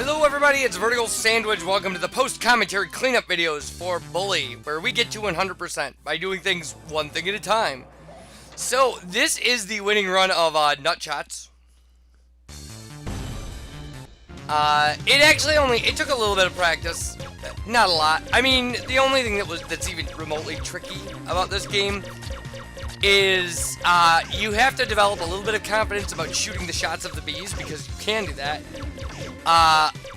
Hello everybody, it's VerticalSandwich. Welcome to the post-commentary cleanup videos for Bully, where we get to 100% by doing things one thing at a time. So, this is the winning run of Nutshots. It took a little bit of practice. Not a lot. I mean, the only thing that's even remotely tricky about this game is you have to develop a little bit of confidence about shooting the shots of the bees, because you can do that.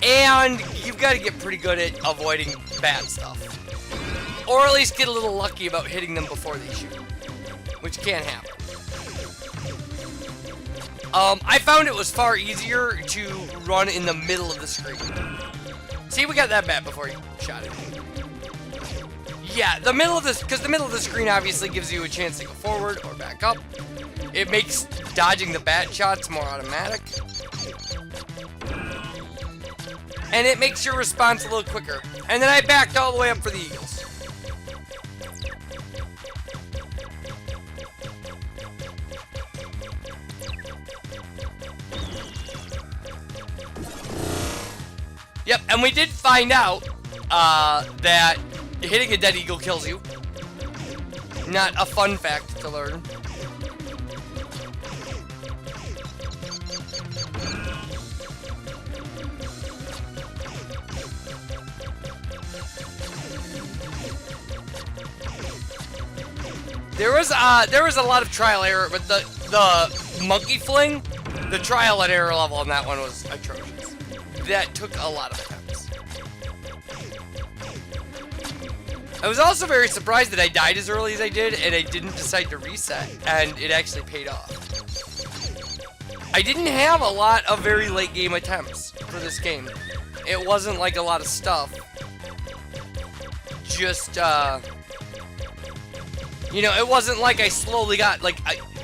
And you've got to get pretty good at avoiding bad stuff. Or at least get a little lucky about hitting them before they shoot, which can happen. I found it was far easier to run in the middle of the screen. See, we got that bat before you shot it. Yeah, because the middle of the screen obviously gives you a chance to go forward or back up. It makes dodging the bat shots more automatic. And it makes your response a little quicker. And then I backed all the way up for the Eagles. Yep, and we did find out that hitting a dead eagle kills you. Not a fun fact to learn. There was a lot of trial error, but the monkey fling, the trial and error level on that one was atrocious. That took a lot of attempts. I was also very surprised that I died as early as I did, and I didn't decide to reset, and it actually paid off. I didn't have a lot of very late game attempts for this game. It wasn't like a lot of stuff. Just, you know, it wasn't like I slowly got, like,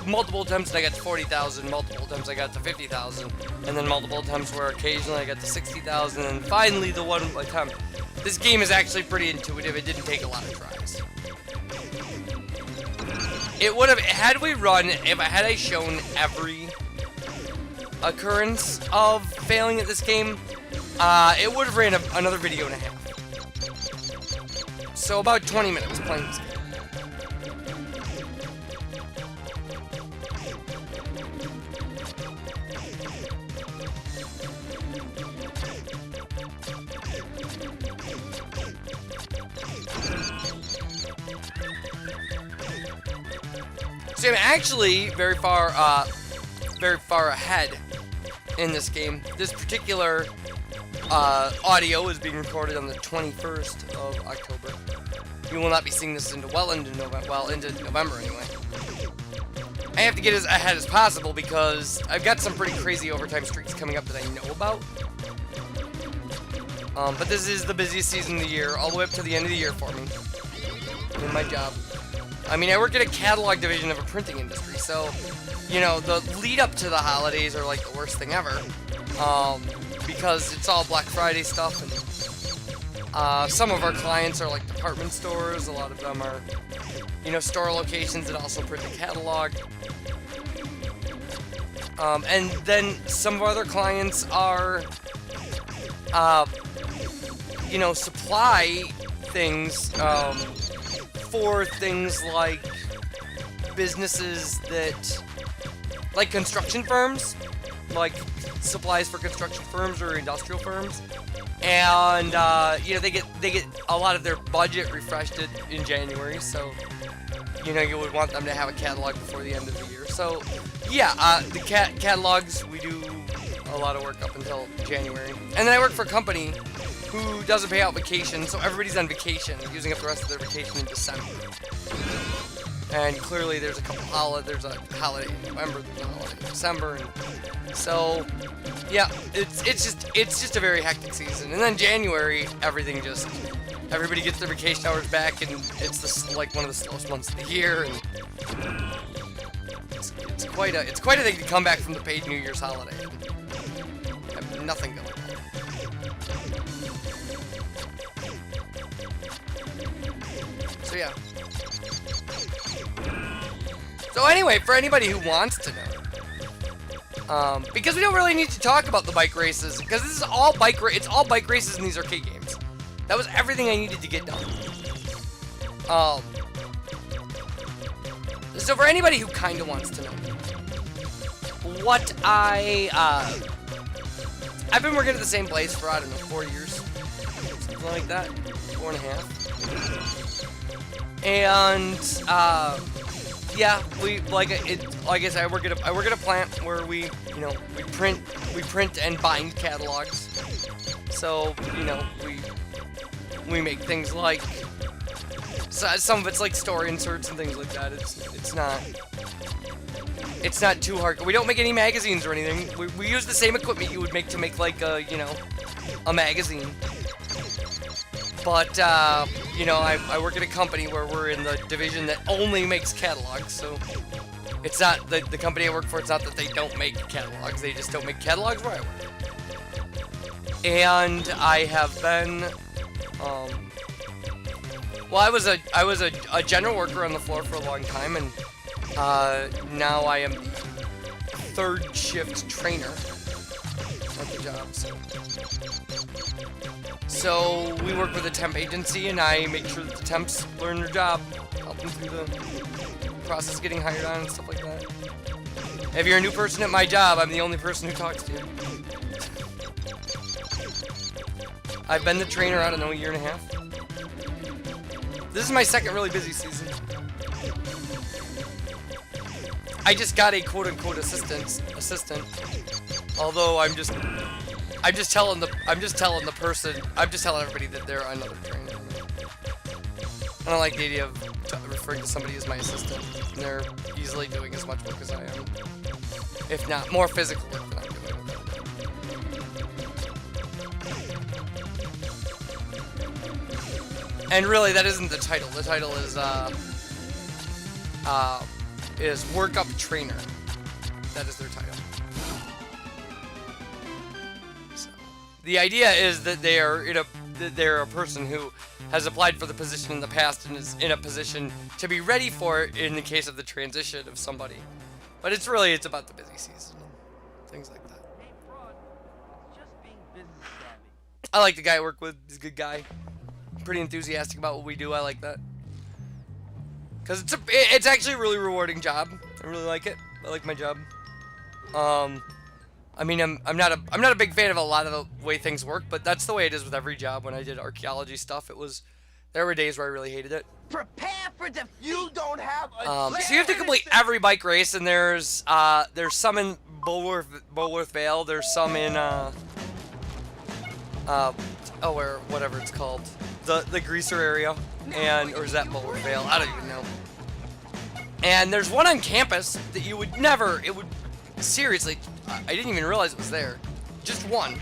multiple attempts and I got to 40,000, multiple attempts I got to 50,000, and then multiple attempts where occasionally I got to 60,000, and finally the one attempt. This game is actually pretty intuitive. It didn't take a lot of tries. It would have, had I shown every occurrence of failing at this game, it would have ran another video and a half. So about 20 minutes playing this game. So I'm actually very far ahead in this game. This particular audio is being recorded on the 21st of October. You will not be seeing this into November anyway. I have to get as ahead as possible because I've got some pretty crazy overtime streaks coming up that I know about. But this is the busiest season of the year, all the way up to the end of the year for me in my job. I mean, I work at a catalog division of a printing industry, so, you know, the lead up to the holidays are like the worst thing ever, because it's all Black Friday stuff, and some of our clients are like department stores, a lot of them are, you know, store locations that also print a catalog, and then some of our other clients are, you know, supply things, for things like businesses that, like construction firms, like supplies for construction firms or industrial firms, and you know, they get a lot of their budget refreshed in January, so you know, you would want them to have a catalog before the end of the year. So yeah, the catalogs, we do a lot of work up until January, and then I work for a company who doesn't pay out vacation, so everybody's on vacation, using up the rest of their vacation in December. And clearly there's a couple there's a holiday in November, there's a holiday in December, and so yeah, it's just a very hectic season. And then January, everybody gets their vacation hours back, and it's like one of the slowest months of the year, and it's quite a thing to come back from the paid New Year's holiday and have nothing going on. So yeah. So anyway, for anybody who wants to know, Because we don't really need to talk about the bike races, because this is all it's all bike races in these arcade games. That was everything I needed to get done. So for anybody who kind of wants to know what I've been working at the same place for, I don't know, 4 years, something like that, 4.5. And yeah, like I said, I work at a plant where we print and bind catalogs. So we make things like, some of it's like story inserts and things like that. It's not too hard. We don't make any magazines or anything. We use the same equipment you would make to make like a magazine. But I work at a company where we're in the division that only makes catalogs. So it's not the company I work for. It's not that they don't make catalogs. They just don't make catalogs where I work. And I have been. Well, I was a general worker on the floor for a long time, and now I am the third shift trainer at the job. So we work with a temp agency, and I make sure that the temps learn their job, help them through the process of getting hired on and stuff like that. If you're a new person at my job, I'm the only person who talks to you. I've been the trainer, I don't know, 1.5 years. This is my second really busy season. I just got a quote-unquote assistant. Although I'm just telling everybody that they're another trainer. I don't like the idea of referring to somebody as my assistant. And they're easily doing as much work as I am, if not more physical work than I'm doing. And really, that isn't the title. The title is Work Up Trainer. That is their title. So, the idea is that they're a person who has applied for the position in the past and is in a position to be ready for it in the case of the transition of somebody. But it's about the busy season and things like that. I like the guy I work with. He's a good guy. Pretty enthusiastic about what we do. I like that, because it's actually a really rewarding job. I really like it. I like my job. I mean, I'm not a big fan of a lot of the way things work, but that's the way it is with every job. When I did archaeology stuff, there were days where I really hated it. Prepare for defeat. You don't have a so you have to complete every bike race, and there's some in Bulworth Vale. There's some in whatever it's called. The greaser area, or is that Bulworth Vale? I don't even know. And there's one on campus that you would never, seriously, I didn't even realize it was there. Just one.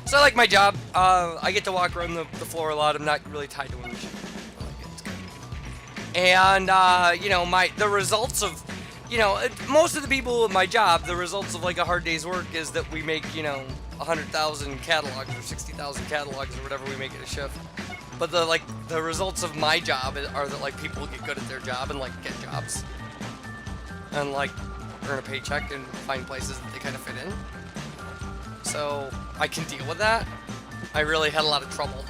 So I like my job. I get to walk around the floor a lot. I'm not really tied to one machine. I like it. It's good. And, the results of, most of the people at my job, the results of like a hard day's work is that we make, 100,000 catalogs or 60,000 catalogs or whatever we make at a shift. But the results of my job are that like people get good at their job and like get jobs and like earn a paycheck and find places that they kind of fit in. So I can deal with that. I really had a lot of trouble.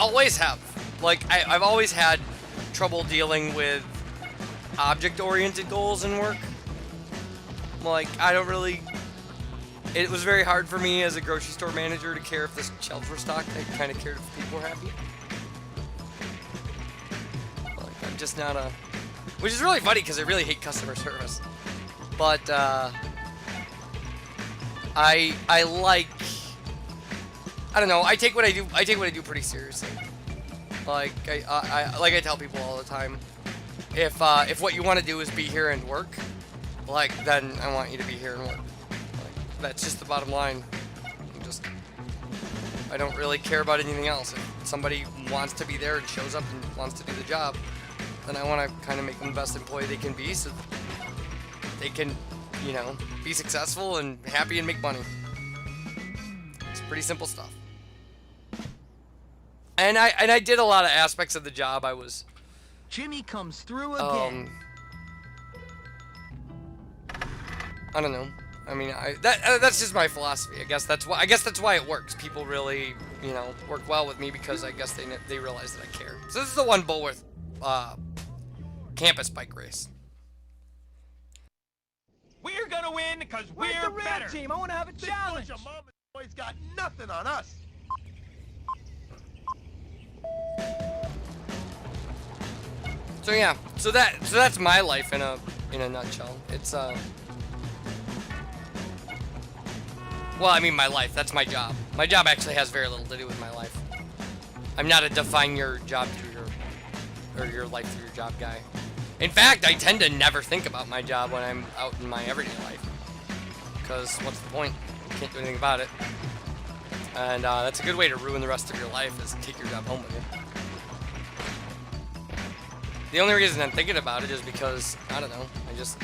Always have. Like I've always had trouble dealing with object-oriented goals in work. Like it was very hard for me as a grocery store manager to care if the shelves were stocked. I kind of cared if people were happy. Like, I'm just not which is really funny because I really hate customer service. But, I don't know, I take what I do pretty seriously. Like, I tell people all the time, if what you want to do is be here and work, like, then I want you to be here and work. That's just the bottom line. I don't really care about anything else. If somebody wants to be there and shows up and wants to do the job, then I want to kind of make them the best employee they can be so they can, be successful and happy and make money. It's pretty simple stuff. And I did a lot of aspects of the job. Jimmy comes through again. I don't know. I mean, that's just my philosophy. I guess that's why it works. People really, you know, work well with me because I guess they realize that I care. So this is the one Bullworth campus bike race. We're gonna win because we're Where's the real better. team? I want to have a This challenge. bunch of mama boys got nothing on us. So yeah, so that's my life in a nutshell. It's well, I mean my life. That's my job. My job actually has very little to do with my life. I'm not a define your job through your life through your job guy. In fact, I tend to never think about my job when I'm out in my everyday life. Because what's the point? You can't do anything about it. And that's a good way to ruin the rest of your life, is take your job home with you. The only reason I'm thinking about it is because, I don't know, I just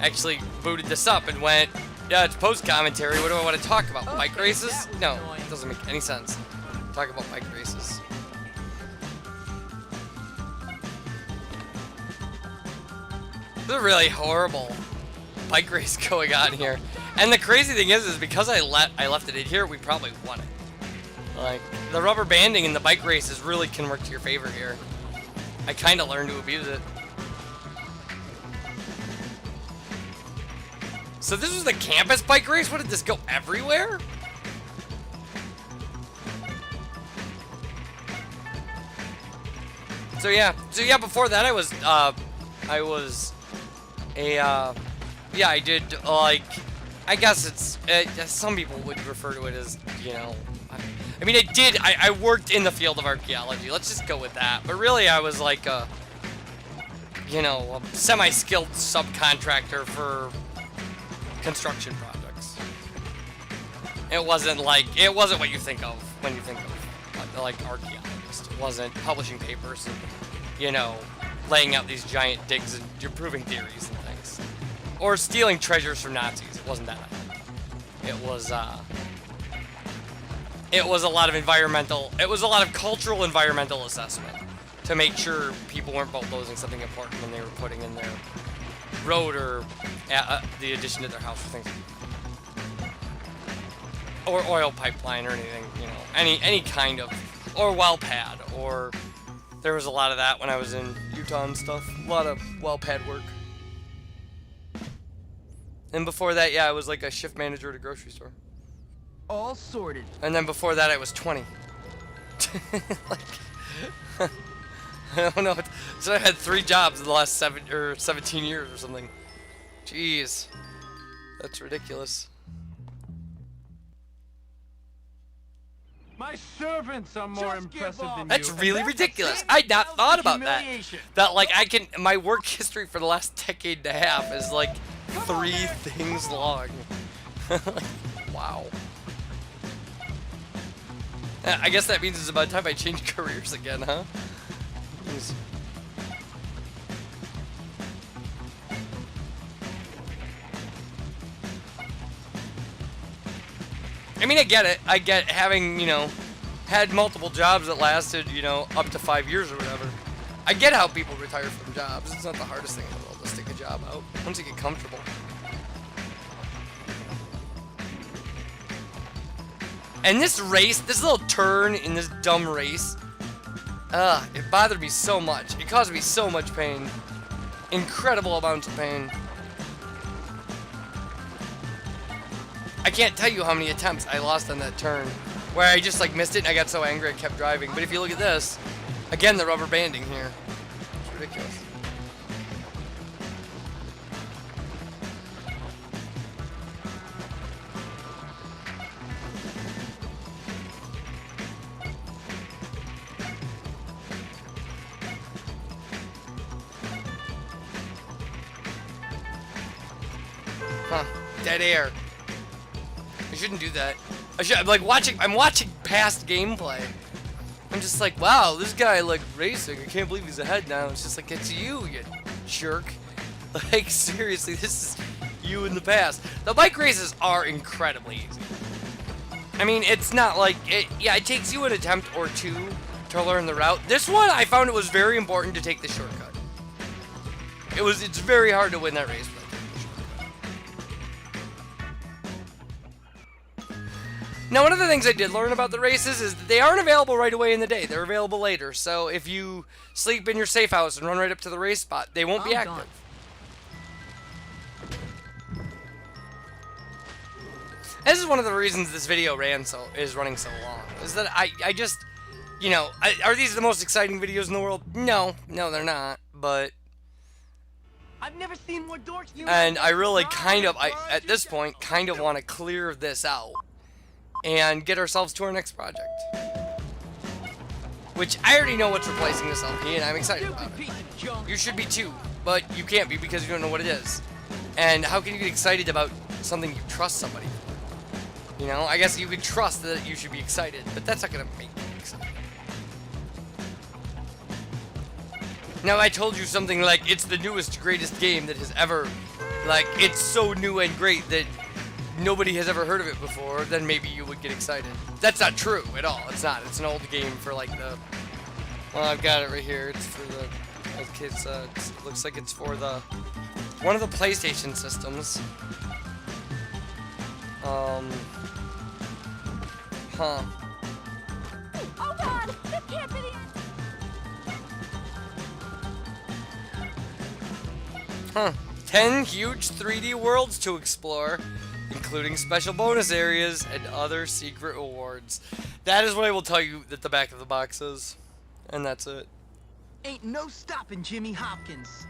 actually booted this up and went, yeah, it's post-commentary, what do I want to talk about? Bike races? No, it doesn't make any sense. Talk about bike races. This is a really horrible bike race going on here. And the crazy thing is because I left it in here, we probably won it. Like, the rubber banding in the bike races really can work to your favor here. I kind of learned to abuse it. So this was the campus bike race? What, did this go everywhere? So yeah, before that I did, like, I guess it's, some people would refer to it as, you know, I mean, I worked in the field of archaeology, let's just go with that, but really I was like a, you know, a semi-skilled subcontractor for construction projects. It wasn't what you think of when you think of, like, archaeologist. It wasn't publishing papers and, you know, laying out these giant digs and you're proving theories and things. Or stealing treasures from Nazis. It wasn't that. It was a lot of cultural environmental assessment to make sure people weren't bulldozing something important when they were putting in their road or the addition to their house or things. Or oil pipeline or anything, you know, any kind of, or well pad, or there was a lot of that when I was in Utah and stuff. A lot of well pad work. And before that, yeah, I was like a shift manager at a grocery store. All sorted. And then before that, I was 20. Like, I don't know. So I had 3 jobs in the last 17 years or something. Jeez, that's ridiculous. My servants are more impressive than you. That's and really that's ridiculous. the I'd not thought about that. humiliation. That, like, my work history for the last decade and a half is like 3 things long. Wow. I guess that means it's about time I change careers again, huh? Jeez. I mean, I get it. I get having, you know, had multiple jobs that lasted, you know, up to 5 years or whatever. I get how people retire from jobs. It's not the hardest thing in the world to stick a job out once you get comfortable. And this race, this little turn in this dumb race, it bothered me so much. It caused me so much pain. Incredible amounts of pain. I can't tell you how many attempts I lost on that turn, where I just like missed it and I got so angry I kept driving. But if you look at this, again, the rubber banding here. It's ridiculous. Huh, dead air. I shouldn't do that. I'm watching past gameplay. I'm just like, wow, this guy like racing. I can't believe he's ahead now. It's just like, it's you jerk. Like, seriously, this is you in the past. The bike races are incredibly easy. I mean, it's not like, it takes you an attempt or 2 to learn the route. This one, I found it was very important to take the shortcut. It's very hard to win that race without taking the shortcut. Now, one of the things I did learn about the races is that they aren't available right away in the day. They're available later. So if you sleep in your safe house and run right up to the race spot, they won't be active. Done. This is one of the reasons this video is running so long. Is that I just, you know, are these the most exciting videos in the world? No, they're not. But I've never seen more dorks. and I really at this point kind of want to clear this out and get ourselves to our next project, which I already know what's replacing this LP, and I'm excited about it. You should be too, but you can't be because you don't know what it is. And how can you get excited about something you trust somebody for? You know, I guess you could trust that you should be excited, but that's not gonna make you excited. Now, I told you something like, it's the newest, greatest game that has ever, like, it's so new and great that nobody has ever heard of it before, then maybe you would get excited. That's not true at all. It's not. It's an old game for, like, well, I've got it right here. It's for it looks like it's for one of the PlayStation systems. Huh. Oh God, this can't be the end. Huh. 10 huge 3D worlds to explore, including special bonus areas and other secret rewards. That is what I will tell you that the back of the box is. And that's it. Ain't no stopping Jimmy Hopkins.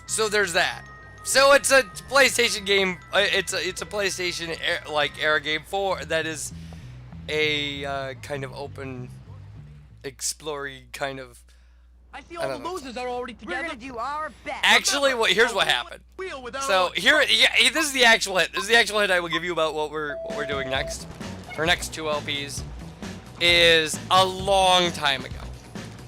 So there's that. So it's a PlayStation game. It's a PlayStation era game that is a kind of open, exploring kind kind of. I see all the losers are already together. We're gonna do our best. Actually, here's what happened. So this is the actual hit. This is the actual hit I will give you about what we're doing next. Our next 2 LPs is a long time ago.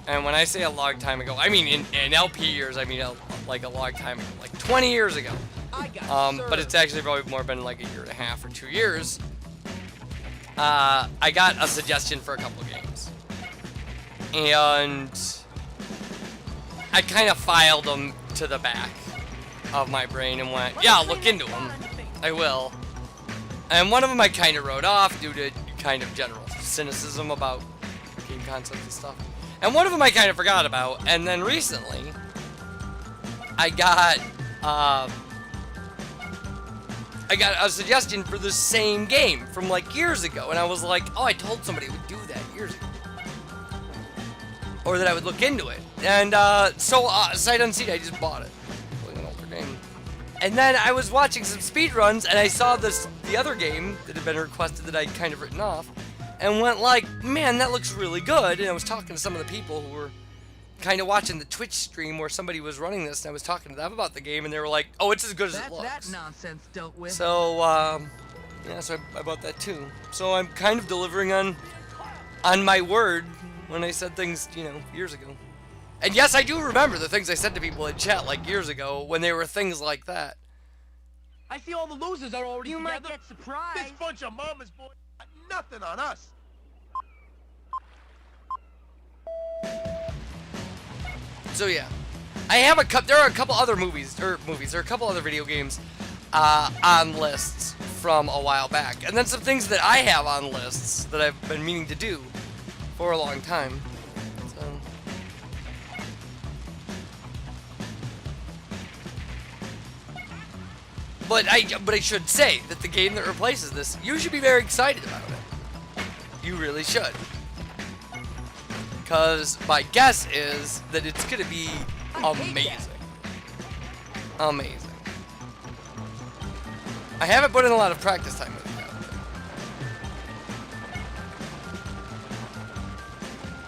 And when I say a long time ago, I mean in LP years. I mean like a long time ago, like 20 years ago. But it's actually probably more been like a year and a half or 2 years. I got a suggestion for a couple of games, and I kind of filed them to the back of my brain and went, yeah, I'll look into them. I will. And one of them I kind of wrote off due to kind of general cynicism about game concepts and stuff. And one of them I kind of forgot about. And then recently, I got a suggestion for the same game from like years ago. And I was like, oh, I told somebody I would do that years ago. Or that I would look into it. And so sight unseen, I just bought it. It was an older game. And then I was watching some speedruns, and I saw the other game that had been requested that I'd kind of written off, and went like, man, that looks really good. And I was talking to some of the people who were kind of watching the Twitch stream where somebody was running this, and I was talking to them about the game, and they were like, oh, it's as good as it looks. That nonsense dealt with. So, yeah, so I bought that too. So I'm kind of delivering on my word when I said things, you know, years ago. And yes, I do remember the things I said to people in chat like years ago when they were things like that. I see all the losers are already You together. might get surprised. This bunch of mama's boys got nothing on us. So yeah, I have there are a couple other there are a couple other video games on lists from a while back, and then some things that I have on lists that I've been meaning to do for a long time. So. But I should say that the game that replaces this, you should be very excited about it. You really should. Because my guess is that it's going to be amazing. Amazing. I haven't put in a lot of practice time with it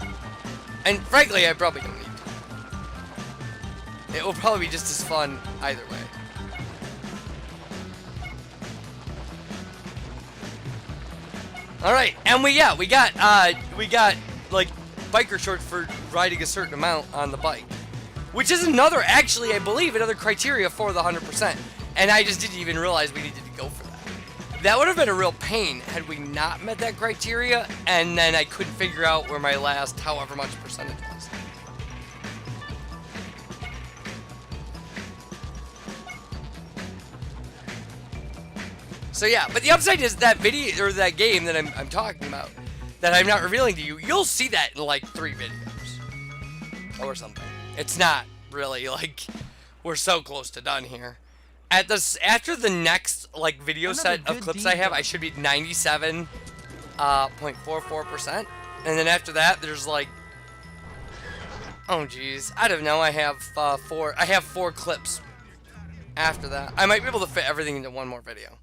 yet. And frankly, I probably don't need to. It will probably be just as fun either way. All right, and we got like biker shorts for riding a certain amount on the bike, which is actually I believe another criteria for the 100%. And I just didn't even realize we needed to go for that. That would have been a real pain had we not met that criteria, and then I couldn't figure out where my last however much percentage was. So yeah, but the upside is that video, or that game that I'm talking about, that I'm not revealing to you, you'll see that in like 3 videos. Or something. It's not really, like, we're so close to done here. After the next, like, video set of clips I have, I should be 97.44%. And then after that, there's like, oh geez, I don't know. I have 4 clips. After that, I might be able to fit everything into one more video,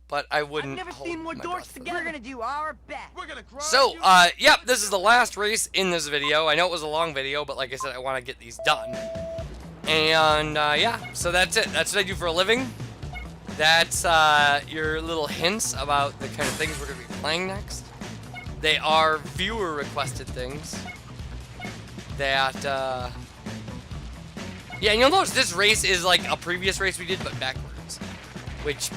but I wouldn't. I've never seen more dorks together. We're gonna do our best. We're gonna grind So, you. yep, this is the last race in this video. I know it was a long video, but like I said, I want to get these done. And yeah, so that's it. That's what I do for a living. That's your little hints about the kind of things we're gonna be playing next. They are viewer requested things. That yeah, and you'll notice this race is like a previous race we did, but backwards. Which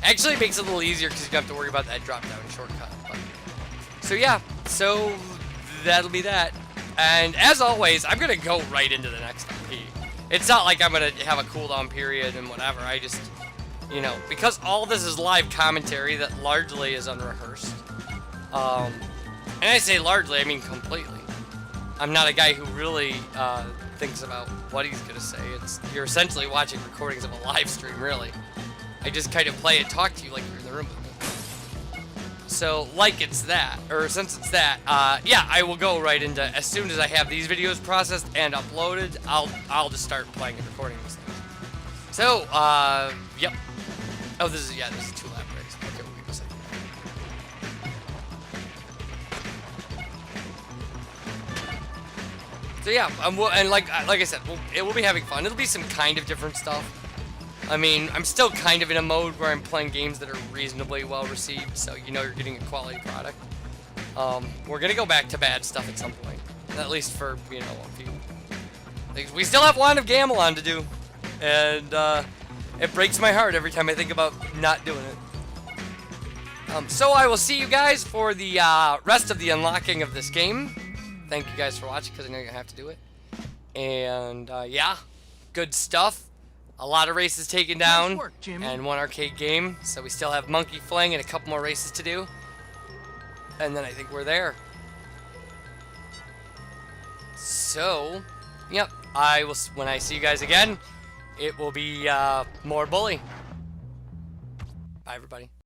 actually makes it a little easier because you don't have to worry about that drop-down shortcut. But, so yeah, so that'll be that. And as always, I'm going to go right into the next MP. It's not like I'm going to have a cooldown period and whatever. I just, you know, because all this is live commentary that largely is unrehearsed. And I say largely, I mean completely. I'm not a guy who really thinks about what he's gonna say. You're essentially watching recordings of a live stream, really. I just kind of play and talk to you like you're in the room with me. So, like it's that, or since it's that, yeah, I will go right into, as soon as I have these videos processed and uploaded, I'll just start playing and recording these things. So, yep. Oh, this is a 2-lap race. Okay, we'll give a second. So yeah, and like I said, it will be having fun. It'll be some kind of different stuff. I mean, I'm still kind of in a mode where I'm playing games that are reasonably well received, so you know you're getting a quality product. We're gonna go back to bad stuff at some point, at least for, you know, a few. Like, we still have Wand of Gamelon to do, and it breaks my heart every time I think about not doing it. So I will see you guys for the rest of the unlocking of this game. Thank you guys for watching, because I know you're gonna have to do it. And yeah, good stuff. A lot of races taken down, Nice work, Jimmy. and 1 arcade game. So we still have Monkey Fling and a couple more races to do. And then I think we're there. So, yep, when I see you guys again, it will be more bully. Bye, everybody.